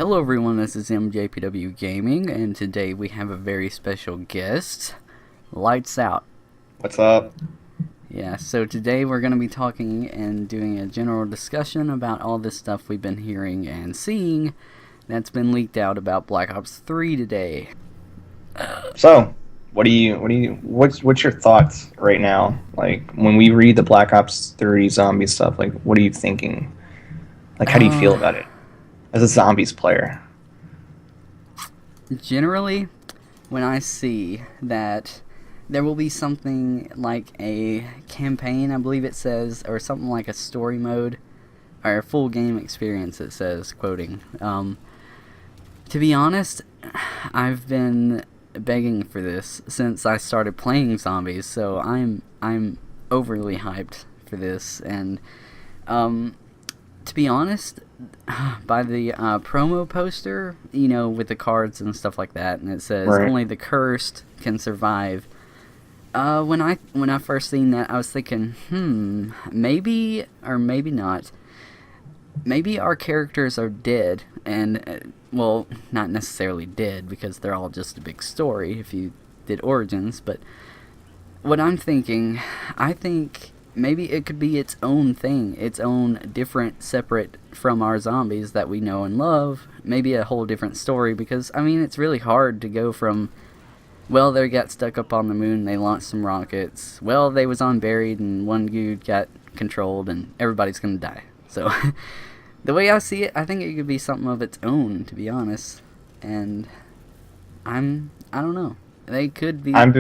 Hello everyone, this is MJPWGaming, and today we have a very special guest, Lighttzout. What's up? Yeah, so today we're going to be talking and doing a general discussion about all this stuff we've been hearing and seeing that's been leaked out about Black Ops 3 today. So, what's your thoughts right now? Like, when we read the Black Ops 3 zombie stuff, like, what are you thinking? Like, how do you feel about it as a zombies player? Generally, when I see that there will be something like a campaign, I believe it says, or something like a story mode, or a full game experience, it says, quoting. To be honest, I've been begging for this since I started playing zombies, so I'm overly hyped for this, and to be honest, by the promo poster, you know, with the cards and stuff like that, and it says only the cursed can survive. When I first seen that, I was thinking, maybe or maybe not. Maybe our characters are dead, and well, not necessarily dead because they're all just a big story if you did Origins. But what I'm thinking, I think maybe it could be its own thing, its own different, separate from our zombies that we know and love. Maybe a whole different story, because I mean, it's really hard to go from, well, they got stuck up on the moon, they launched some rockets, well, they was unburied and one dude got controlled and everybody's gonna die. So the way I see it, I think it could be something of its own, to be honest. And I don't know. They could be. I'm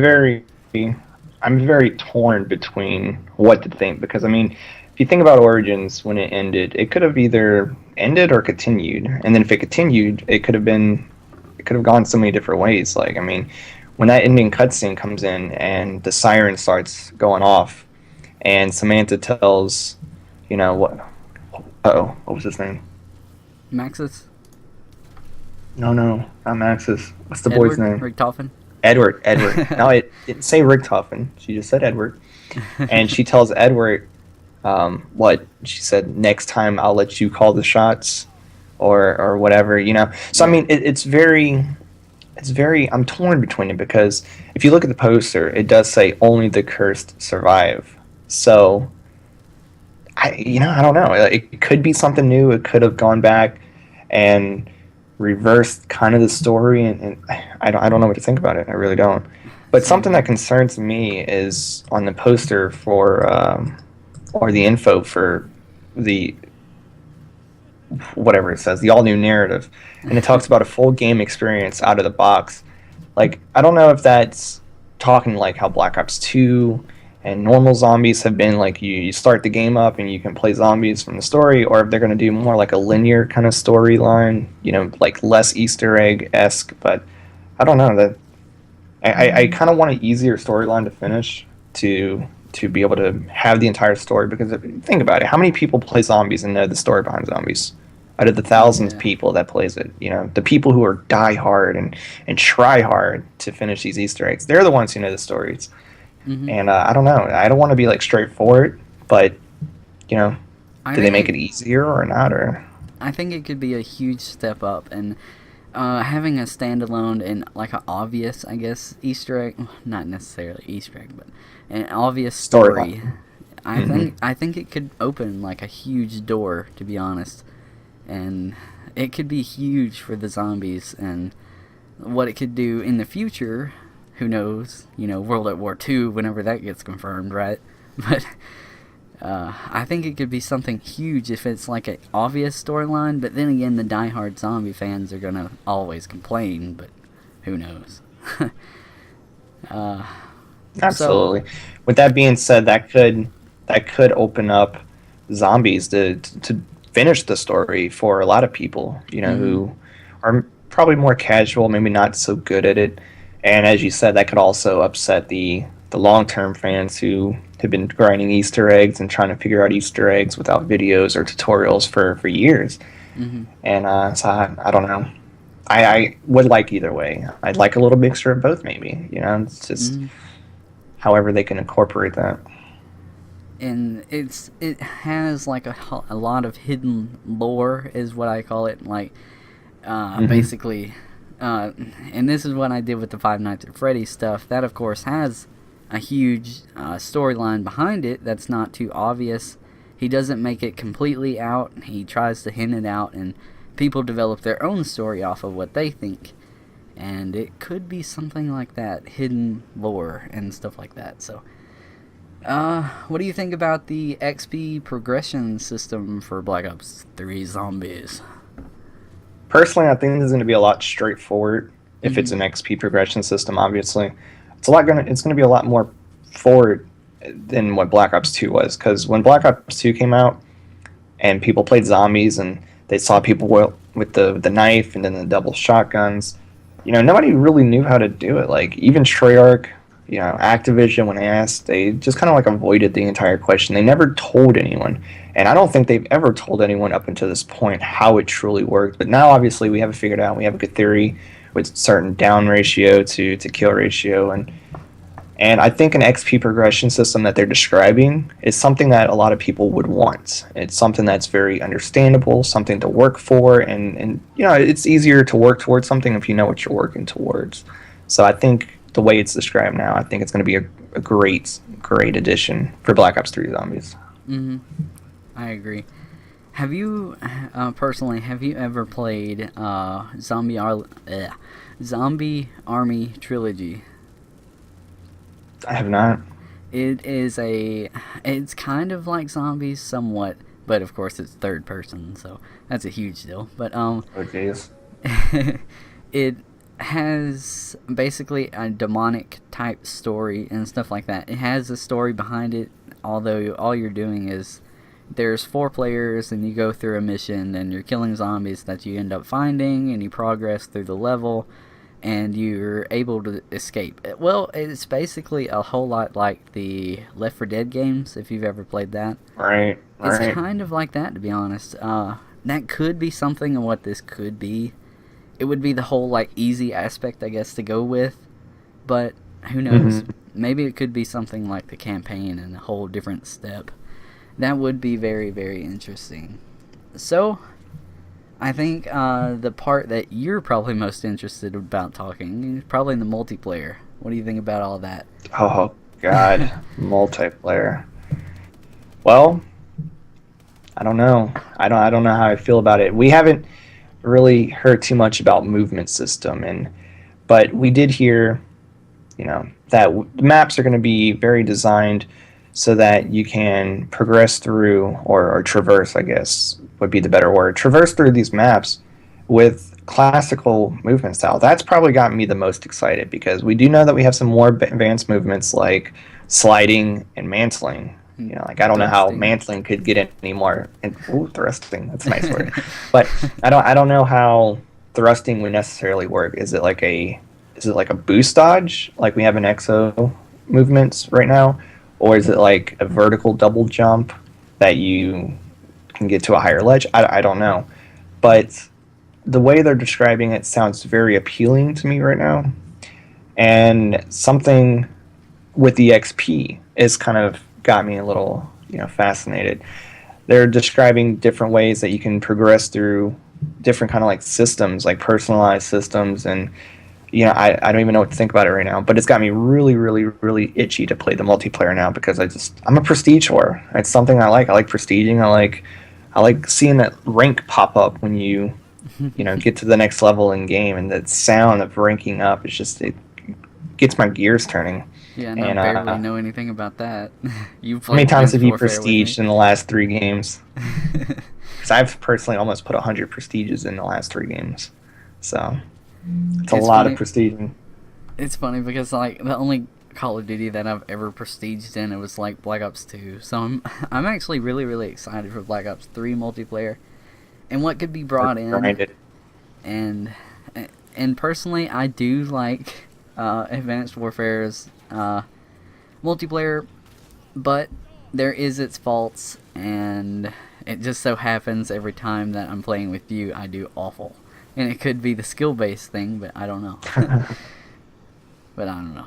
very torn between what to think, because I mean, if you think about Origins, when it ended, it could have either ended or continued, and then if it continued, it could have gone so many different ways. Like, I mean, when that ending cutscene comes in and the siren starts going off, and Samantha tells, you know what? What was his name? Maxis? No, not Maxis. What's the Edward? boy's name? Richtofen? Edward. No, it didn't say Richtofen. She just said Edward. And she tells Edward, what? She said, next time I'll let you call the shots, or whatever, you know? So, I mean, it's very, I'm torn between it, because if you look at the poster, it does say only the cursed survive. So, I don't know. It could be something new. It could have gone back and reversed kind of the story, and I don't know what to think about it. I really don't. But something that concerns me is on the poster for or the info for the whatever it says, the all new narrative, and it talks about a full game experience out of the box. Like, I don't know if that's talking like how Black Ops 2 and normal zombies have been, like you start the game up and you can play zombies from the story, or if they're going to do more like a linear kind of storyline, you know, like less Easter egg-esque. But I don't know, that I kind of want an easier storyline to finish, to be able to have the entire story, because think about it, how many people play zombies and know the story behind zombies? Out of the thousands of people that plays it, you know, the people who are die hard and try hard to finish these Easter eggs, they're the ones who know the stories. And I don't know. I don't want to be like straightforward, but you know, do they make it easier or not? Or I think it could be a huge step up, and having a standalone and like an obvious, I guess, Easter egg, not necessarily Easter egg, but an obvious story. I think it could open like a huge door, to be honest, and it could be huge for the zombies and what it could do in the future. Who knows? You know, World at War II, whenever that gets confirmed, right? But I think it could be something huge if it's like an obvious storyline. But then again, the diehard zombie fans are gonna always complain. But who knows? Absolutely. With that being said, that could open up zombies to finish the story for a lot of people. You know, who are probably more casual, maybe not so good at it. And as you said, that could also upset the long-term fans who have been grinding Easter eggs and trying to figure out Easter eggs without videos or tutorials for years. And so I don't know. I would like either way. I'd like a little mixture of both, maybe. You know, it's just however they can incorporate that. And it has like a lot of hidden lore, is what I call it. Like, Basically, and this is what I did with the Five Nights at Freddy's stuff. That, of course, has a huge storyline behind it that's not too obvious. He doesn't make it completely out. He tries to hint it out, and people develop their own story off of what they think. And it could be something like that, hidden lore and stuff like that. So, what do you think about the XP progression system for Black Ops 3 Zombies? Personally, I think this is going to be a lot straightforward if it's an XP progression system. Obviously, it's gonna be a lot more forward than what Black Ops 2 was, because when Black Ops 2 came out and people played zombies and they saw people with the knife and then the double shotguns, nobody really knew how to do it. Like, even Treyarch, Activision, when asked, they just kind of like avoided the entire question. They never told anyone, and I don't think they've ever told anyone up until this point how it truly worked. But now, obviously, we have it figured out. We have a good theory with certain down ratio to kill ratio, and I think an XP progression system that they're describing is something that a lot of people would want. It's something that's very understandable, something to work for, and it's easier to work towards something if you know what you're working towards. So I think the way it's described now, I think it's going to be a great addition for Black Ops 3 Zombies. Mm-hmm. I agree. Have you, personally, ever played Zombie Army Trilogy? I have not. It's kind of like Zombies somewhat, but of course it's third person, so that's a huge deal. But Oh, jeez. it has basically a demonic type story and stuff like that. It has a story behind it, although all you're doing is there's 4 players and you go through a mission and you're killing zombies that you end up finding, and you progress through the level and you're able to escape. Well, it's basically a whole lot like the Left 4 Dead games, if you've ever played that. Right. It's kind of like that, to be honest. That could be something of what this could be. It would be the whole, like, easy aspect, I guess, to go with. But who knows? Maybe it could be something like the campaign and a whole different step. That would be very, very interesting. So, I think the part that you're probably most interested about talking is probably in the multiplayer. What do you think about all that? Oh, God. Multiplayer. Well, I don't know. I don't know how I feel about it. We haven't really heard too much about movement system, but we did hear, that the maps are going to be very designed so that you can progress through or traverse, I guess would be the better word, traverse through these maps with classical movement style. That's probably gotten me the most excited, because we do know that we have some more advanced movements like sliding and mantling. I don't know how mantling could get any more. Thrusting. That's a nice word. But I don't know how thrusting would necessarily work. Is it like a boost dodge like we have in Exo movements right now, or is it like a vertical double jump that you can get to a higher ledge? I don't know. But the way they're describing it sounds very appealing to me right now. And something with the XP is kind of got me a little, fascinated. They're describing different ways that you can progress through different kind of like systems, like personalized systems, and I don't even know what to think about it right now. But it's got me really, really, really itchy to play the multiplayer now, because I'm a prestige whore. It's something I like. I like prestiging. I like seeing that rank pop up when you get to the next level in game, and that sound of ranking up is just, it gets my gears turning. Yeah, I barely know anything about that. How many times have you prestiged in the last 3 games? Because I've personally almost put 100 prestiges in the last 3 games. So, it's a lot of prestiging. It's funny because, like, the only Call of Duty that I've ever prestiged in, it was, like, Black Ops 2. So, I'm actually really, really excited for Black Ops 3 multiplayer and what could be brought in. And personally, I do like Advanced Warfare's multiplayer, but there is its faults, and it just so happens every time that I'm playing with you, I do awful. And it could be the skill-based thing, but I don't know.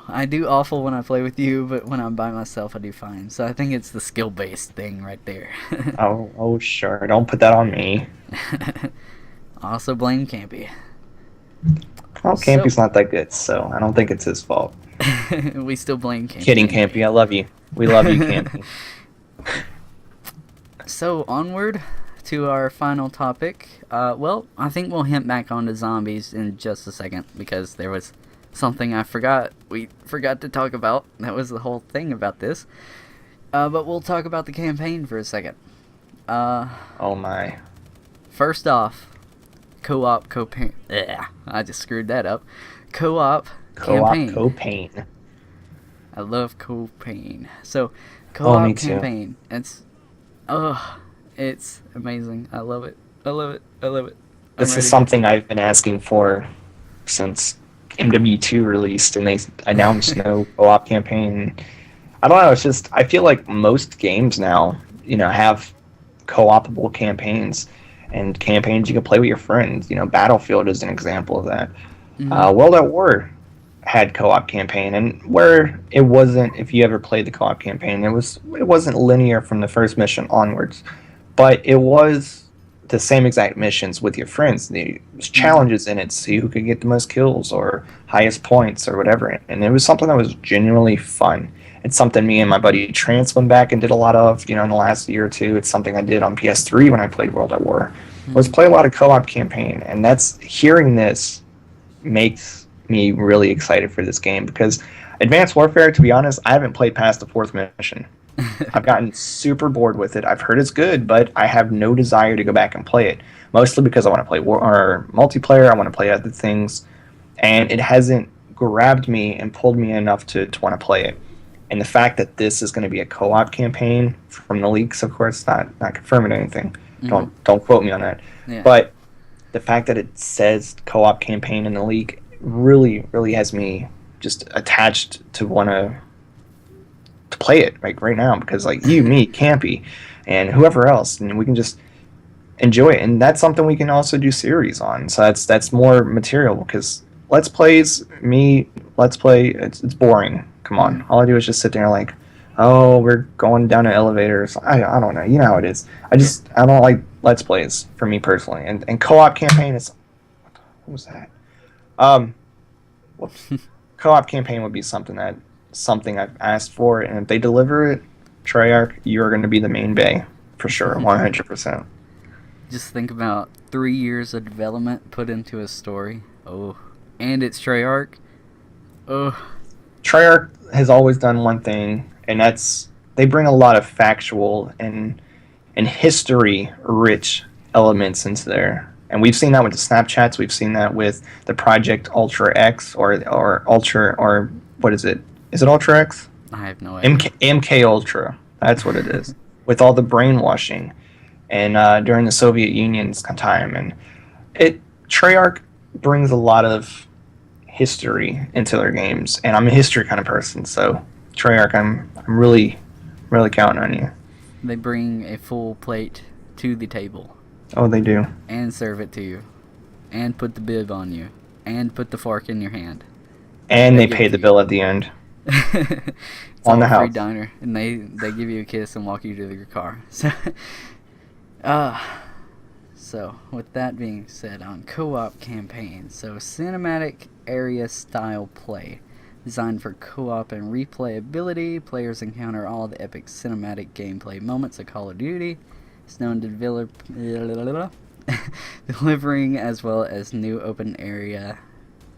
I do awful when I play with you, but when I'm by myself, I do fine. So I think it's the skill-based thing right there. oh, sure. Don't put that on me. Also blame Campy. Well, Campy's not that good, so I don't think it's his fault. We still blame Campy. Kidding, Campy. I love you. We love you, Campy. So, onward to our final topic. Well, I think we'll hint back onto zombies in just a second, because there was something we forgot to talk about. That was the whole thing about this. But we'll talk about the campaign for a second. Oh my. First off, co-op, I just screwed that up. Co-op campaign. Co-pain. I love co-pain. So, co-op me too. campaign. It's amazing. I love it. I love it. I love it. This is something I've been asking for since MW2 released, and they announced no co-op campaign. I don't know. It's just I feel like most games now, have co-opable campaigns and campaigns you can play with your friends. Battlefield is an example of that. Mm-hmm. World at War had co-op campaign, and where it wasn't, if you ever played the co-op campaign, it wasn't linear from the first mission onwards, but it was the same exact missions with your friends. There was challenges in it, see who could get the most kills or highest points or whatever, and it was something that was genuinely fun. It's something me and my buddy Trance went back and did a lot of, in the last year or two. It's something I did on PS3 when I played World at War. Was play a lot of co-op campaign, and hearing this makes me really excited for this game, because Advanced Warfare, to be honest, I haven't played past the 4th mission. I've gotten super bored with it. I've heard it's good, but I have no desire to go back and play it, mostly because I want to play multiplayer, I want to play other things, and it hasn't grabbed me and pulled me enough to want to play it. And the fact that this is going to be a co-op campaign from the leaks, of course, not confirming anything. Mm-hmm. Don't quote me on that. Yeah. But the fact that it says co-op campaign in the leak really, really has me just attached to want to play it right now, because you, me, Campy, and whoever else, and we can just enjoy it. And that's something we can also do series on. So that's more material, because Let's Play, it's boring. Come on. All I do is just sit there we're going down an elevator. I don't know. You know how it is. I don't like Let's Plays, for me personally. And co-op campaign is... What was that? Whoops. Co-op campaign would be something I've asked for, and if they deliver it, Treyarch, you're going to be the main bay, for sure, 100%. Just think about 3 years of development put into a story. Oh, and it's Treyarch. Oh. Treyarch has always done one thing, and that's they bring a lot of factual and history-rich elements into there. And we've seen that with the Snapchats. We've seen that with the Project Ultra X or Ultra, or what is it? Is it Ultra X? I have no idea. MK Ultra. That's what it is. With all the brainwashing and during the Soviet Union's time, and Treyarch brings a lot of history into their games, and I'm a history kind of person, so Treyarch, I'm really, really counting on you. They bring a full plate to the table. Oh, they do. And serve it to you. And put the bib on you. And put the fork in your hand. And they pay the bill at the end. It's on the house. Free diner. And they give you a kiss and walk you to your car. So, with that being said, on co-op campaign. So, cinematic area style play. Designed for co-op and replayability, players encounter all the epic cinematic gameplay moments of Call of Duty. It's known to delivering as well as new open area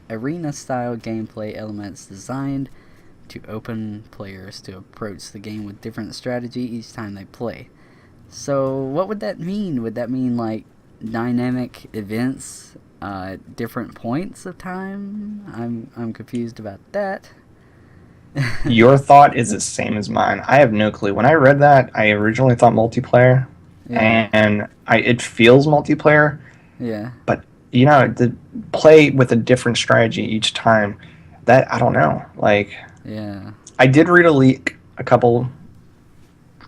arena-style gameplay elements designed to open players to approach the game with different strategy each time they play. So, what would that mean? Would that mean, dynamic events at different points of time? I'm confused about that. Your thought is the same as mine. I have no clue. When I read that, I originally thought multiplayer, and it feels multiplayer. Yeah. But to play with a different strategy each time, that I don't know. Yeah. I did read a leak a couple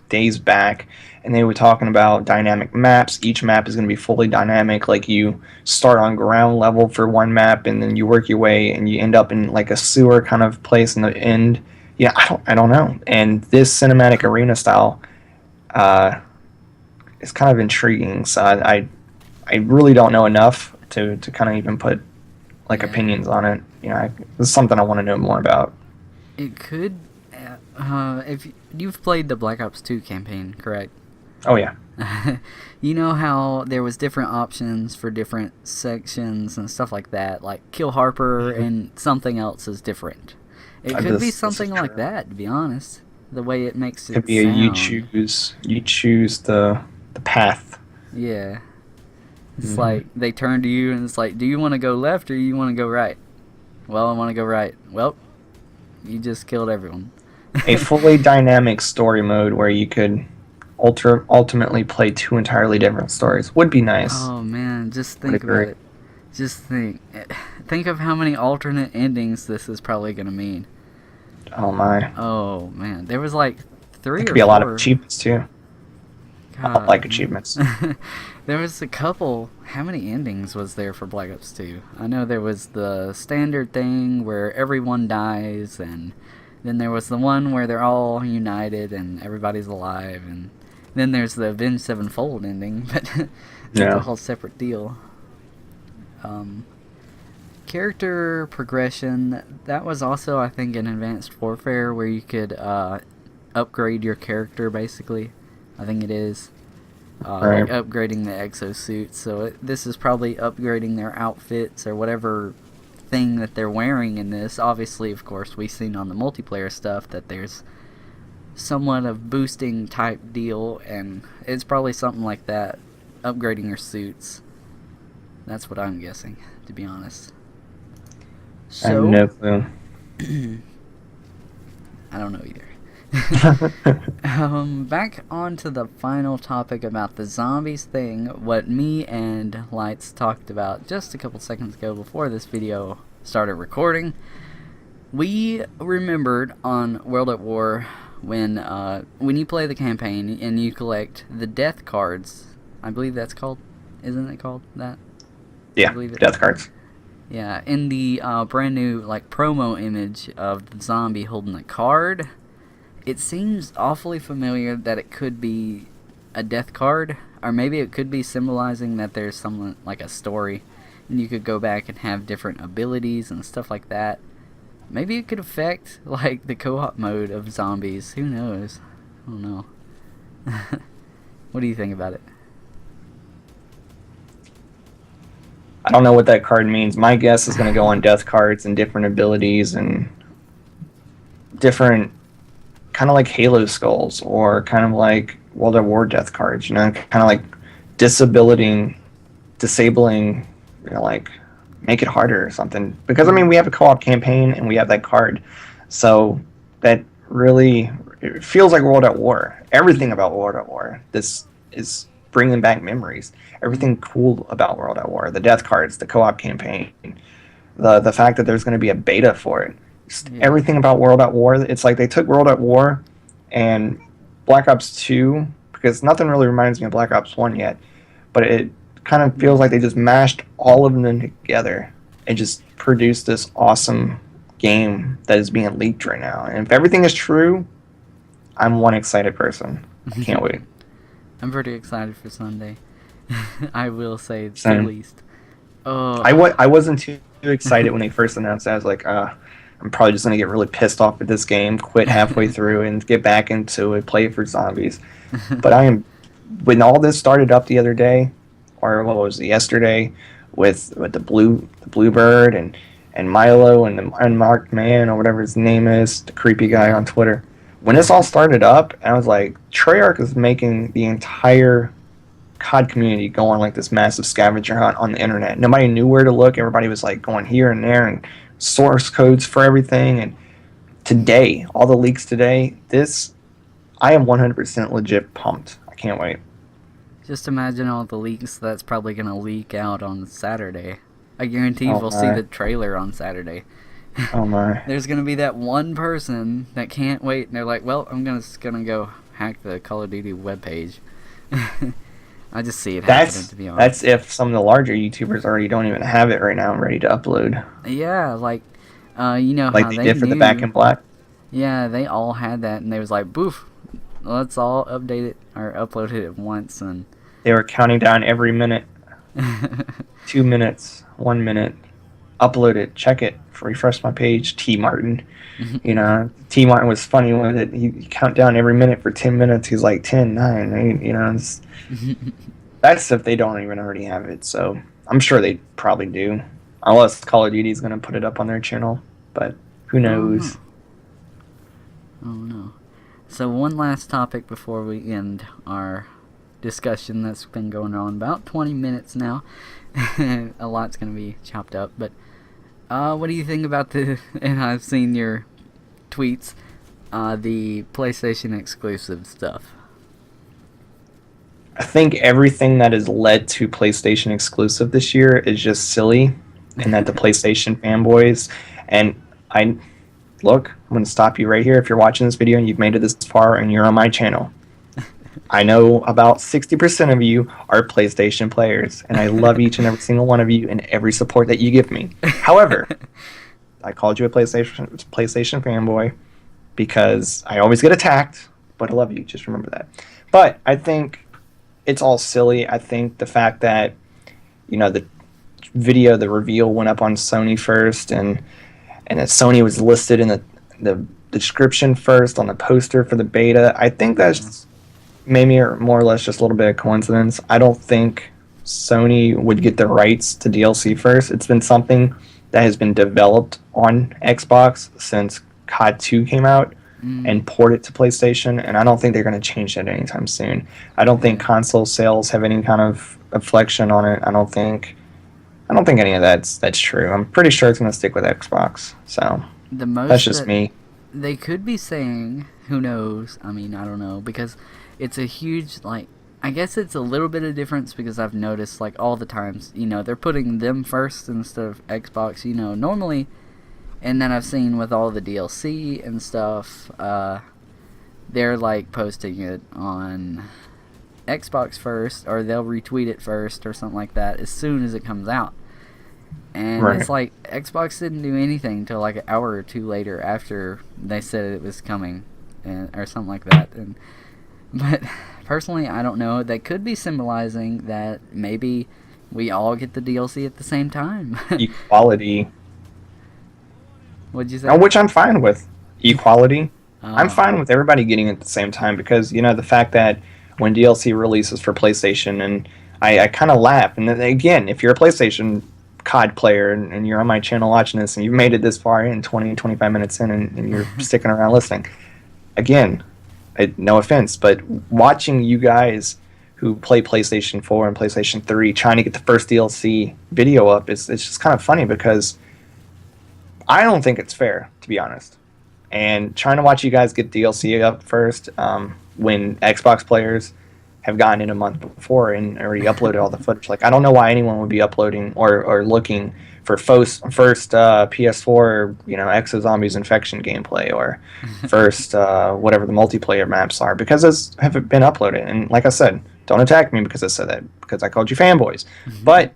days back, and they were talking about dynamic maps. Each map is going to be fully dynamic. You start on ground level for one map, and then you work your way, and you end up in a sewer kind of place in the end. Yeah, I don't know. And this cinematic arena style is kind of intriguing. So I I really don't know enough to kind of even put like Yeah. opinions on it. You know, this is something I want to know more about. It could. If you've played the Black Ops 2 campaign, correct? Oh yeah. You know how there was different options for different sections and stuff like that, like Kill Harper and something else is different. It could be something like that, to be honest. The way it makes it could be sound. You choose the path. Yeah. It's like they turn to you and it's like, do you want to go left or you want to go right? Well, I want to go right. Well, you just killed everyone. A fully dynamic story mode where you could ultimately play two entirely different stories would be nice. Oh man, just think about it. Just think of how many alternate endings this is probably gonna mean. Oh my. Oh man, there was like 3 or 4. Could be a lot of achievements too. God, I like achievements. There was a couple. How many endings was there for Black Ops 2? I know there was the standard thing where everyone dies, and then there was the one where they're all united and everybody's alive, and then there's the Avenged Sevenfold ending, but that's a whole separate deal. Character progression, that was also, I think, in Advanced Warfare where you could upgrade your character, basically. I think it is. Right. Like upgrading the exosuit. So this is probably upgrading their outfits or whatever thing that they're wearing in this. Obviously, of course, we've seen on the multiplayer stuff that there's somewhat of boosting type deal, and it's probably something like that. Upgrading your suits. That's what I'm guessing, to be honest. So, I have no clue. I don't know either. Back on to the final topic about the zombies thing. What me and Lighttz talked about just a couple seconds ago before this video started recording. We remembered on World at War when you play the campaign and you collect the death cards. I believe that's called. Isn't it called that? Yeah, death cards. Yeah, in the brand new like promo image of the zombie holding a card, it seems awfully familiar that it could be a death card, or maybe it could be symbolizing that there's some like a story, and you could go back and have different abilities and stuff like that. Maybe it could affect like the co-op mode of zombies. Who knows? I don't know. What do you think about it? I don't know what that card means. My guess is going to go on death cards and different abilities and different, kind of like Halo skulls or kind of like World at War death cards, you know, kind of like disabling, you know, like make it harder or something. Because, I mean, we have a co-op campaign and we have that card. So that really, it feels like World at War. Everything about World at War. This is bringing back memories. Everything cool about World at War. The death cards, the co-op campaign, the fact that there's going to be a beta for it. Yeah. Everything about World at War. It's like they took World at War and Black Ops 2, because nothing really reminds me of Black Ops 1 yet, but it kind of feels like they just mashed all of them together and just produced this awesome game that is being leaked right now. And if everything is true, I'm one excited person. I can't wait. I'm pretty excited for Sunday. I will say the least. Oh, I wasn't too excited when they first announced it. I was like, I'm probably just going to get really pissed off at this game, quit halfway through, and get back into it, play for zombies. But when all this started up the other day, or what was it, yesterday, with the Bluebird and Milo and the Unmarked Man, or whatever his name is, the creepy guy on Twitter. When this all started up, I was like, Treyarch is making the entire COD community go on like this massive scavenger hunt on the internet. Nobody knew where to look. Everybody was like going here and there and source codes for everything. And today, all the leaks today, I am 100% legit pumped. I can't wait. Just imagine all the leaks that's probably going to leak out on Saturday. I guarantee we'll see the trailer on Saturday. Oh my. There's going to be that one person that can't wait, and they're like, well, I'm just going to go hack the Call of Duty webpage. I just see it happening, to be honest. That's if some of the larger YouTubers already don't even have it right now and ready to upload. Yeah, like, you know like how they they did for knew. the Back in Black? Yeah, they all had that, and they was like, boof, let's all update it, or upload it at once, and... They were counting down every minute. 2 minutes, 1 minute, upload it, check it, refresh my page. T Martin, T Martin was funny with it. He count down every minute for 10 minutes. He's like 10, 9, 8. That's if they don't even already have it. So I'm sure they probably do, unless Call of Duty is going to put it up on their channel. But who knows? Oh no. So one last topic before we end our discussion that's been going on about 20 minutes now. A lot's going to be chopped up, but what do you think about and I've seen your tweets, the PlayStation exclusive stuff? I think everything that has led to PlayStation exclusive this year is just silly, and that the PlayStation fanboys, and I'm going to stop you right here. If you're watching this video and you've made it this far and you're on my channel, I know about 60% of you are PlayStation players, and I love each and every single one of you and every support that you give me. However, I called you a PlayStation fanboy because I always get attacked, but I love you. Just remember that. But I think it's all silly. I think the fact that, the reveal went up on Sony first, and that Sony was listed in the description first on the poster for the beta, I think that's maybe more or less just a little bit of coincidence. I don't think Sony would get the rights to DLC first. It's been something that has been developed on Xbox since COD 2 came out and ported to PlayStation, and I don't think they're going to change that anytime soon. I don't think console sales have any kind of inflection on it. I don't think any of that's true. I'm pretty sure it's going to stick with Xbox. So that's just me. They could be saying, who knows? I mean, I don't know, because it's a huge, I guess it's a little bit of difference, because I've noticed, all the times, they're putting them first instead of Xbox, normally, and then I've seen with all the DLC and stuff, they're, posting it on Xbox first, or they'll retweet it first, or something like that, as soon as it comes out. And right. It's like, Xbox didn't do anything till, an hour or two later after they said it was coming, or something like that, But personally, I don't know. They could be symbolizing that maybe we all get the DLC at the same time. Equality. What'd you say? No, which I'm fine with. Equality. I'm fine with everybody getting it at the same time, because, the fact that when DLC releases for PlayStation, and I kind of laugh. And then, again, if you're a PlayStation COD player and you're on my channel watching this and you've made it this far in 20, 25 minutes in and you're sticking around listening, again, no offense, but watching you guys who play PlayStation 4 and PlayStation 3 trying to get the first DLC video up, it's just kind of funny, because I don't think it's fair, to be honest. And trying to watch you guys get DLC up first, when Xbox players have gotten in a month before and already uploaded all the footage. I don't know why anyone would be uploading or looking for first PS4, Exo Zombies Infection gameplay, or first whatever the multiplayer maps are, because those haven't been uploaded. And like I said, don't attack me because I said that, because I called you fanboys. But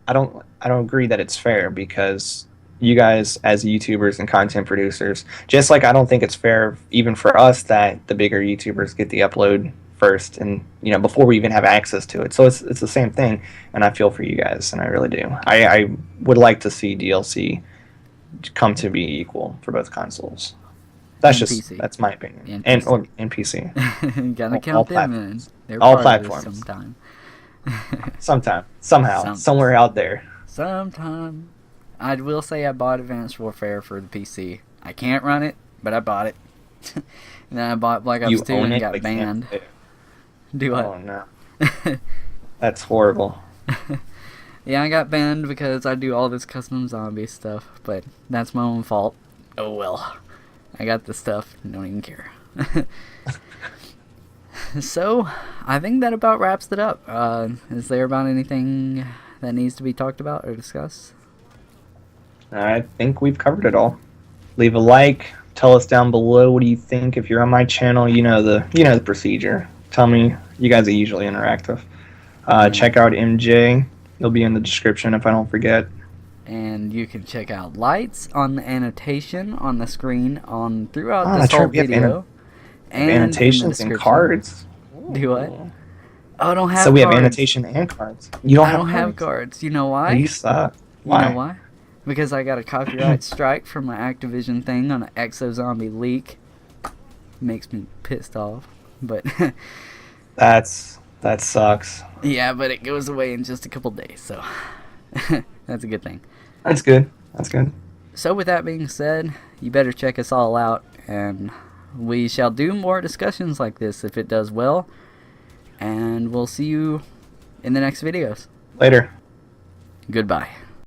I don't agree that it's fair, because you guys as YouTubers and content producers, just like I don't think it's fair even for us that the bigger YouTubers get the upload first, and before we even have access to it. So it's the same thing, and I feel for you guys, and I really do. I would like to see DLC come to be equal for both consoles. That's my opinion. And PC. Gotta count them in. They're all platforms. Somehow, somewhere out there. Sometime. I will say I bought Advanced Warfare for the PC. I can't run it, but I bought it. And then I bought Black Ops 2 and got banned. Do I? Oh no. That's horrible. Yeah, I got banned because I do all this custom zombie stuff, but that's my own fault. Oh well. I got the stuff, don't even care. So, I think that about wraps it up. Is there about anything that needs to be talked about or discussed? I think we've covered it all. Leave a like. Tell us down below, what do you think? If you're on my channel, you know the procedure. Tell me. You guys are usually interactive. Check out MJ. He'll be in the description if I don't forget. And you can check out Lighttz on the annotation on the screen throughout this whole video. And annotations and cards. Do what? Oh, I don't have So we have cards. annotation and cards. You don't I have don't have cards? cards. You know Oh, why? you suck. You Why? know why? Because I got a copyright strike from my Activision thing on an Exo Zombie leak. Makes me pissed off. But That sucks. yeah, but it goes away in just a couple days, so that's a good thing. That's good. That's good. So with that being said, you better check us all out, and we shall do more discussions like this if it does well. And we'll see you in the next videos. Later. Goodbye.